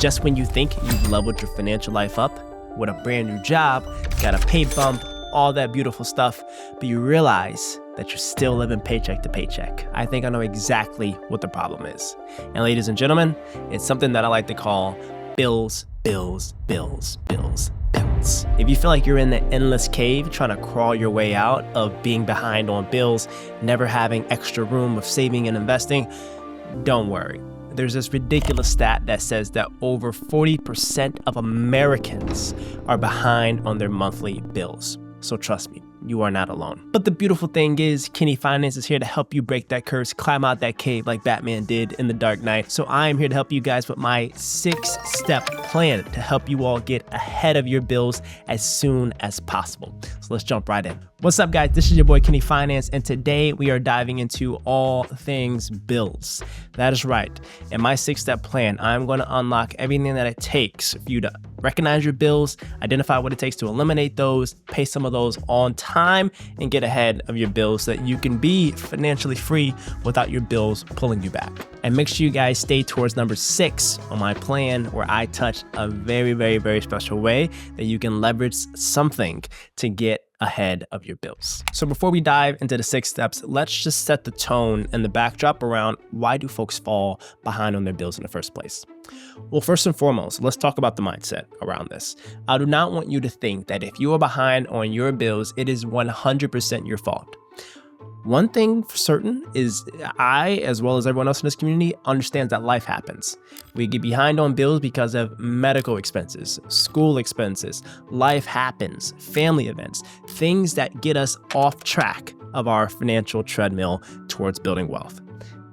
Just when you think you've leveled your financial life up with a brand new job, got a pay bump, all that beautiful stuff, but you realize that you're still living paycheck to paycheck. I think I know exactly what the problem is. And ladies and gentlemen, it's something that I like to call bills, bills, bills, bills, bills. If you feel like you're in the endless cave trying to crawl your way out of being behind on bills, never having extra room of saving and investing, don't worry. There's this ridiculous stat that says that over 40% of Americans are behind on their monthly bills. So trust me, you are not alone. But the beautiful thing is, Kenny Finance is here to help you break that curse, climb out that cave like Batman did in The Dark Knight. So I am here to help you guys with my 6-step plan to help you all get ahead of your bills as soon as possible. So let's jump right in. What's up, guys? This is your boy Kenny Finance, and today we are diving into all things bills. That is right. In my 6-step plan, I'm going to unlock everything that it takes for you to recognize your bills, identify what it takes to eliminate those, pay some of those on time, and get ahead of your bills so that you can be financially free without your bills pulling you back. And make sure you guys stay towards number 6 on my plan, where I touch a very, very, very special way that you can leverage something to get ahead of your bills. So before we dive into the 6 steps, let's just set the tone and the backdrop around why do folks fall behind on their bills in the first place. Well, first and foremost, let's talk about the mindset around this. I do not want you to think that if you are behind on your bills, it is 100% your fault. One thing for certain is I, as well as everyone else in this community, understands that life happens. We get behind on bills because of medical expenses, school expenses, life happens, family events, things that get us off track of our financial treadmill towards building wealth.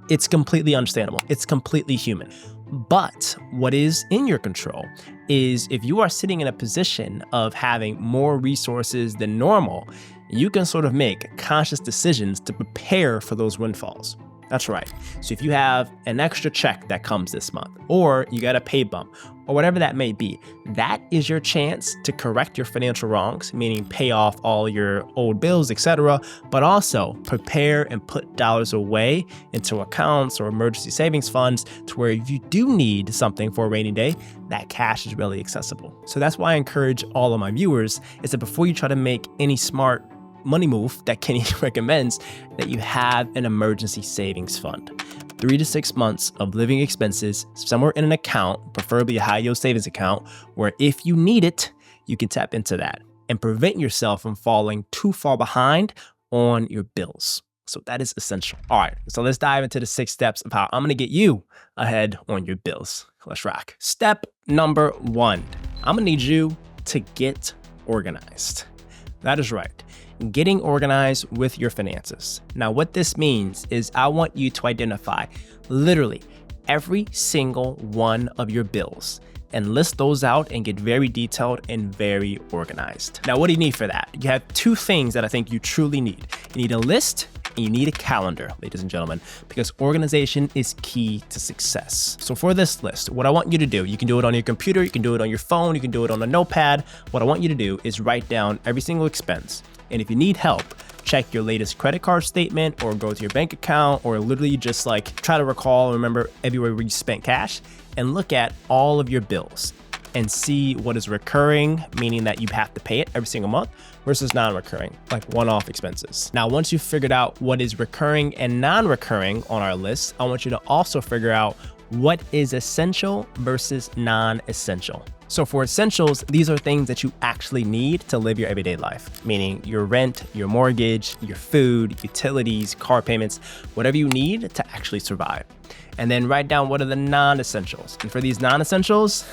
It's completely understandable. It's completely human. But what is in your control is if you are sitting in a position of having more resources than normal, you can sort of make conscious decisions to prepare for those windfalls. That's right. So if you have an extra check that comes this month, or you got a pay bump, or whatever that may be, that is your chance to correct your financial wrongs, meaning pay off all your old bills, etc., but also prepare and put dollars away into accounts or emergency savings funds to where if you do need something for a rainy day, that cash is really accessible. So that's why I encourage all of my viewers is that before you try to make any smart money move that Kenny recommends, that you have an emergency savings fund. 3 to 6 months of living expenses somewhere in an account, preferably a high yield savings account, where if you need it, you can tap into that and prevent yourself from falling too far behind on your bills. So that is essential. All right, so let's dive into the 6 steps of how I'm gonna get you ahead on your bills. Let's rock. Step number 1, I'm gonna need you to get organized. That is right. Getting organized with your finances. Now, what this means is I want you to identify literally every single one of your bills and list those out and get very detailed and very organized. Now, what do you need for that? You have 2 things that I think you truly need. You need a list and you need a calendar, ladies and gentlemen, because organization is key to success. So for this list, what I want you to do, you can do it on your computer, you can do it on your phone, you can do it on a notepad. What I want you to do is write down every single expense. And if you need help, check your latest credit card statement or go to your bank account or literally just like try to recall and remember everywhere where you spent cash and look at all of your bills and see what is recurring, meaning that you have to pay it every single month, versus non-recurring, like one-off expenses. Now, once you've figured out what is recurring and non-recurring on our list, I want you to also figure out what is essential versus non-essential. So for essentials, these are things that you actually need to live your everyday life, meaning your rent, your mortgage, your food, utilities, car payments, whatever you need to actually survive. And then write down what are the non-essentials. And for these non-essentials,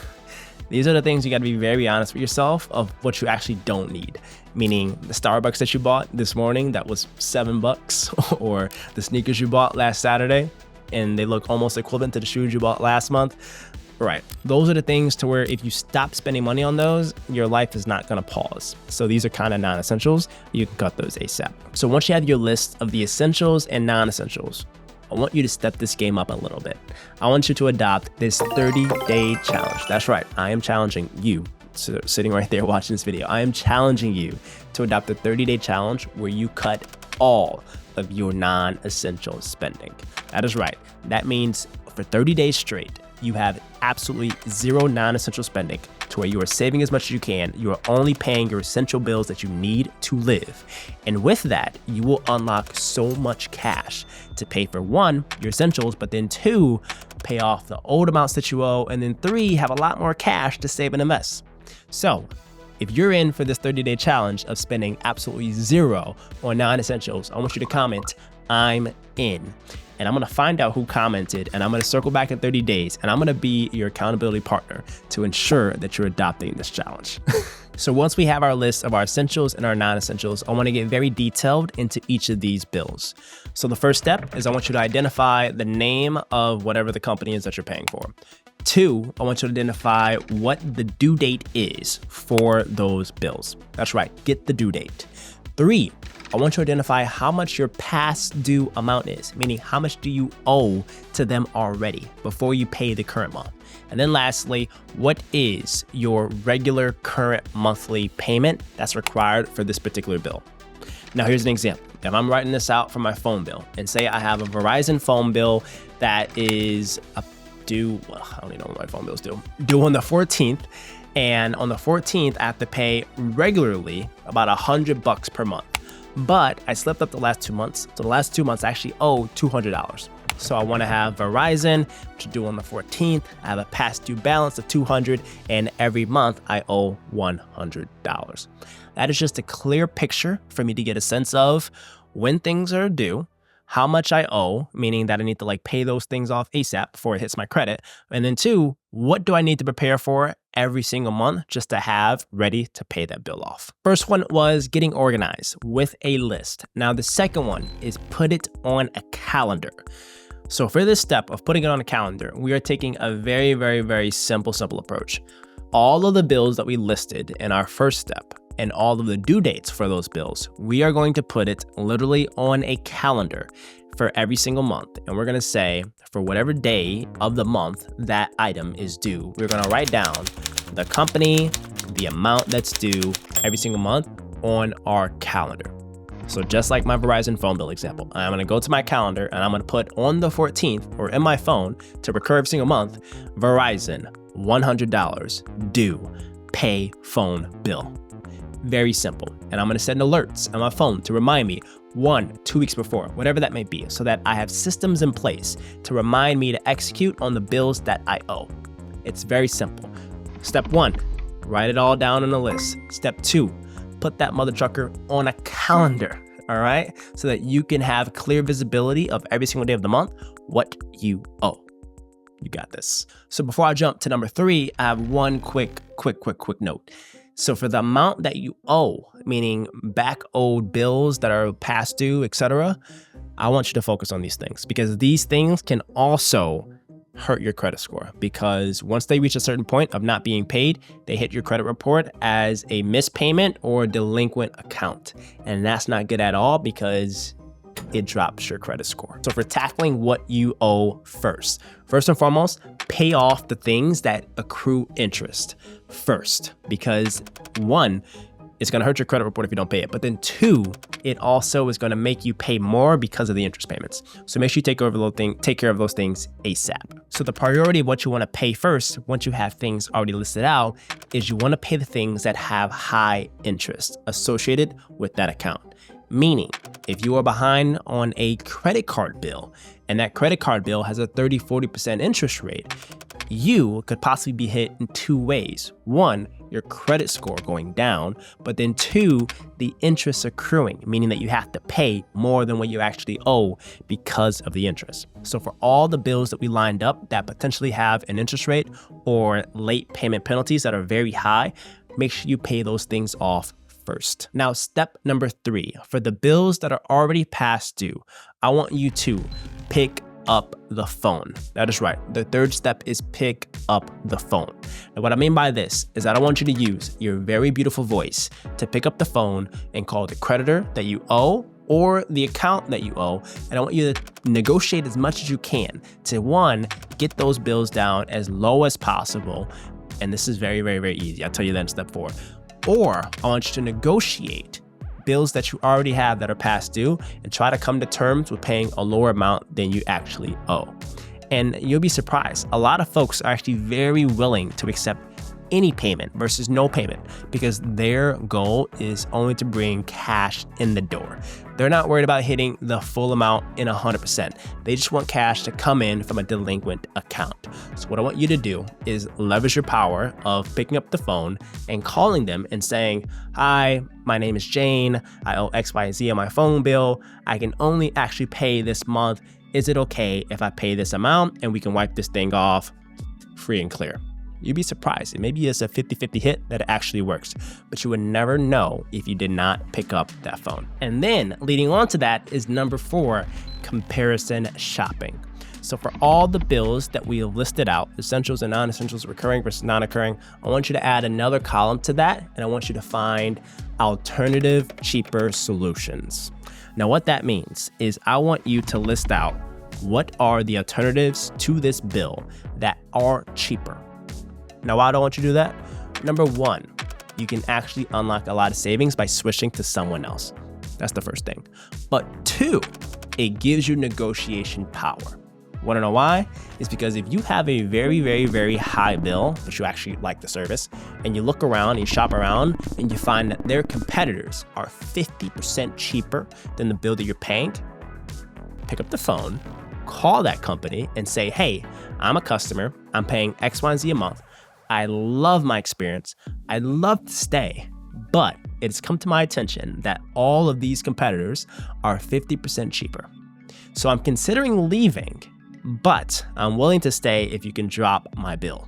these are the things you got to be very honest with yourself of what you actually don't need. Meaning the Starbucks that you bought this morning that was $7, or the sneakers you bought last Saturday and they look almost equivalent to the shoes you bought last month. Right. Those are the things to where if you stop spending money on those, your life is not going to pause. So these are kind of non-essentials. You can cut those ASAP. So once you have your list of the essentials and non-essentials, I want you to step this game up a little bit. I want you to adopt this 30-day challenge. That's right. I am challenging you. So sitting right there watching this video, I am challenging you to adopt a 30-day challenge where you cut all of your non-essential spending. That is right. That means for 30 days straight, you have absolutely zero non-essential spending to where you are saving as much as you can. You are only paying your essential bills that you need to live. And with that, you will unlock so much cash to pay for one, your essentials, but then two, pay off the old amounts that you owe, and then three, have a lot more cash to save and invest. So if you're in for this 30-day challenge of spending absolutely zero on non-essentials, I want you to comment, "I'm in." And I'm gonna find out who commented, and I'm gonna circle back in 30 days, and I'm gonna be your accountability partner to ensure that you're adopting this challenge. So once we have our list of our essentials and our non-essentials, I wanna get very detailed into each of these bills. So the first step is I want you to identify the name of whatever the company is that you're paying for. Two, I want you to identify what the due date is for those bills. That's right, get the due date. Three, I want you to identify how much your past due amount is, meaning how much do you owe to them already before you pay the current month. And then lastly, what is your regular current monthly payment that's required for this particular bill? Now here's an example. If I'm writing this out for my phone bill, and say I have a Verizon phone bill that is due, well, I don't even know what my phone bill's due on the 14th, and on the 14th I have to pay regularly about $100 per month. But I slipped up the last 2 months. So the last 2 months I actually owe $200. So I want to have Verizon, which is due on the 14th. I have a past due balance of $200, and every month I owe $100. That is just a clear picture for me to get a sense of when things are due, how much I owe, meaning that I need to pay those things off ASAP before it hits my credit. And then two, what do I need to prepare for every single month just to have ready to pay that bill off? First one was getting organized with a list. Now the second one is put it on a calendar. So for this step of putting it on a calendar, we are taking a very, very, very simple approach. All of the bills that we listed in our first step and all of the due dates for those bills, we are going to put it literally on a calendar for every single month. And we're gonna say for whatever day of the month that item is due, we're gonna write down the company, the amount that's due every single month on our calendar. So just like my Verizon phone bill example, I'm gonna go to my calendar and I'm gonna put on the 14th or in my phone to recur every single month, Verizon, $100 due, pay phone bill. Very simple. And I'm gonna send alerts on my phone to remind me 1, 2 weeks before, whatever that may be, so that I have systems in place to remind me to execute on the bills that I owe. It's very simple. Step 1, write it all down on a list. Step 2, put that mother trucker on a calendar, all right? So that you can have clear visibility of every single day of the month, what you owe. You got this. So before I jump to number 3, I have one quick note. So for the amount that you owe, meaning back owed bills that are past due, etc., I want you to focus on these things because these things can also hurt your credit score, because once they reach a certain point of not being paid, they hit your credit report as a missed payment or delinquent account. And that's not good at all because it drops your credit score. So for tackling what you owe first and foremost, pay off the things that accrue interest first, because one, it's going to hurt your credit report if you don't pay it. But then two, it also is going to make you pay more because of the interest payments. So make sure you take care of those things ASAP. So the priority of what you want to pay first, once you have things already listed out, is you want to pay the things that have high interest associated with that account. Meaning, if you are behind on a credit card bill and that credit card bill has a 30-40% interest rate, you could possibly be hit in two ways. One, your credit score going down, but then two, the interest accruing, meaning that you have to pay more than what you actually owe because of the interest. So for all the bills that we lined up that potentially have an interest rate or late payment penalties that are very high, make sure you pay those things off first. Now, step number 3, for the bills that are already past due, I want you to pick up the phone. That is right. The third step is pick up the phone. Now, what I mean by this is that I want you to use your very beautiful voice to pick up the phone and call the creditor that you owe or the account that you owe. And I want you to negotiate as much as you can to, one, get those bills down as low as possible. And this is very, very, very easy. I'll tell you that in step 4. Or I want you to negotiate bills that you already have that are past due and try to come to terms with paying a lower amount than you actually owe. And you'll be surprised. A lot of folks are actually very willing to accept any payment versus no payment because their goal is only to bring cash in the door. They're not worried about hitting the full amount in 100%. They just want cash to come in from a delinquent account. So what I want you to do is leverage your power of picking up the phone and calling them and saying, "Hi, my name is Jane. I owe XYZ on my phone bill. I can only actually pay this month. Is it okay if I pay this amount and we can wipe this thing off free and clear?" You'd be surprised. It maybe is a 50-50 hit that it actually works, but you would never know if you did not pick up that phone. And then leading on to that is number 4, comparison shopping. So for all the bills that we have listed out, essentials and non-essentials, recurring versus non-occurring, I want you to add another column to that, and I want you to find alternative, cheaper solutions. Now what that means is I want you to list out what are the alternatives to this bill that are cheaper. Now, why do I want you to do that? Number 1, you can actually unlock a lot of savings by switching to someone else. That's the first thing. But 2, it gives you negotiation power. Want to know why? It's because if you have a very, very, very high bill, but you actually like the service, and you look around and you shop around and you find that their competitors are 50% cheaper than the bill that you're paying, pick up the phone, call that company and say, "Hey, I'm a customer. I'm paying X, Y, and Z a month. I love my experience. I'd love to stay, but it's come to my attention that all of these competitors are 50% cheaper. So I'm considering leaving, but I'm willing to stay if you can drop my bill."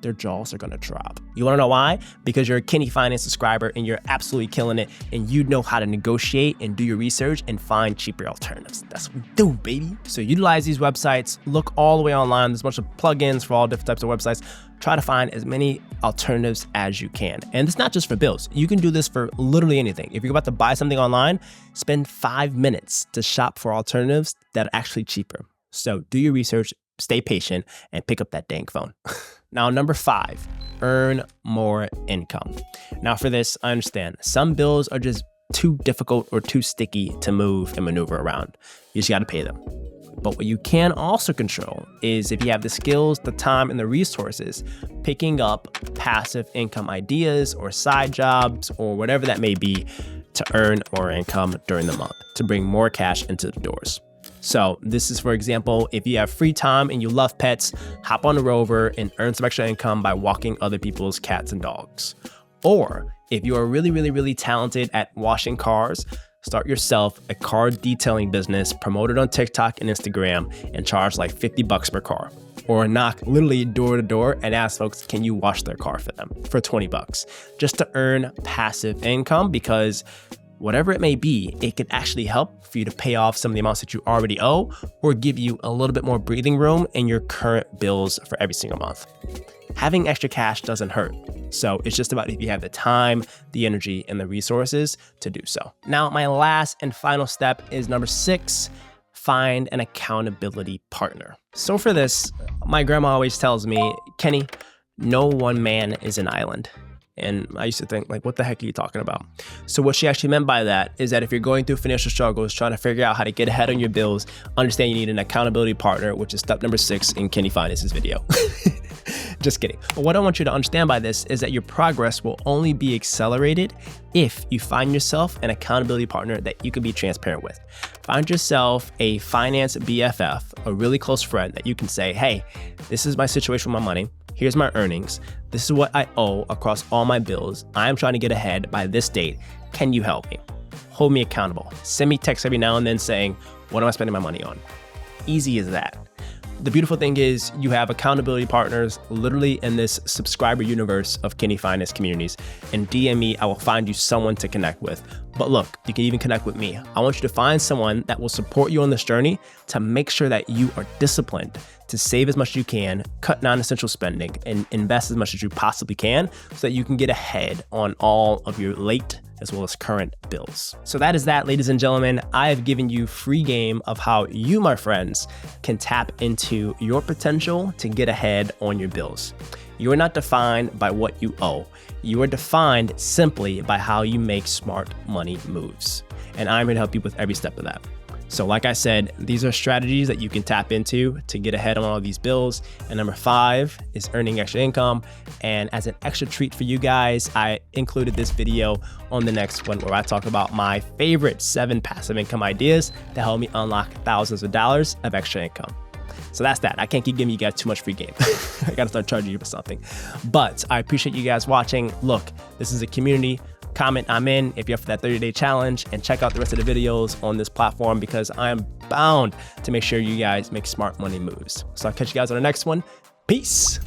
Their jaws are gonna drop. You wanna know why? Because you're a Kenny Finance subscriber and you're absolutely killing it and you know how to negotiate and do your research and find cheaper alternatives. That's what we do, baby. So utilize these websites, look all the way online. There's a bunch of plugins for all different types of websites. Try to find as many alternatives as you can. And it's not just for bills. You can do this for literally anything. If you're about to buy something online, spend 5 minutes to shop for alternatives that are actually cheaper. So do your research, stay patient, and pick up that dang phone. Now, number 5, earn more income. Now for this, I understand some bills are just too difficult or too sticky to move and maneuver around. You just got to pay them. But what you can also control is if you have the skills, the time, and the resources, picking up passive income ideas or side jobs or whatever that may be to earn more income during the month, to bring more cash into the doors. So this is, for example, if you have free time and you love pets, hop on a Rover and earn some extra income by walking other people's cats and dogs. Or if you are really, really, really talented at washing cars, start yourself a car detailing business, promote it on TikTok and Instagram, and charge like $50 per car. Or knock literally door to door and ask folks, can you wash their car for them for $20? Just to earn passive income, because whatever it may be, it could actually help for you to pay off some of the amounts that you already owe or give you a little bit more breathing room in your current bills for every single month. Having extra cash doesn't hurt. So it's just about if you have the time, the energy, and the resources to do so. Now, my last and final step is number 6, find an accountability partner. So for this, my grandma always tells me, "Kenny, no one man is an island." And I used to think, like, what the heck are you talking about? So what she actually meant by that is that if you're going through financial struggles, trying to figure out how to get ahead on your bills, understand you need an accountability partner, which is step number 6 in Kenny Finance's video. Just kidding. But what I want you to understand by this is that your progress will only be accelerated if you find yourself an accountability partner that you can be transparent with. Find yourself a finance BFF, a really close friend that you can say, "Hey, this is my situation with my money. Here's my earnings. This is what I owe across all my bills. I'm trying to get ahead by this date. Can you help me?" Hold me accountable. Send me texts every now and then saying, "What am I spending my money on?" Easy as that. The beautiful thing is you have accountability partners literally in this subscriber universe of Kenny Finance communities. And DM me, I will find you someone to connect with. But look, you can even connect with me. I want you to find someone that will support you on this journey to make sure that you are disciplined to save as much as you can, cut non-essential spending, and invest as much as you possibly can so that you can get ahead on all of your late as well as current bills. So that is that, ladies and gentlemen. I have given you free game of how you, my friends, can tap into your potential to get ahead on your bills. You are not defined by what you owe. You are defined simply by how you make smart money moves. And I'm here to help you with every step of that. So like I said, these are strategies that you can tap into to get ahead on all these bills. And number 5 is earning extra income. And as an extra treat for you guys, I included this video on the next one where I talk about my favorite 7 passive income ideas to help me unlock thousands of dollars of extra income. So that's that. I can't keep giving you guys too much free game. I gotta start charging you for something. But I appreciate you guys watching. Look, this is a community. Comment I'm in if you're up for that 30-day challenge, and check out the rest of the videos on this platform because I am bound to make sure you guys make smart money moves. So I'll catch you guys on the next one. Peace.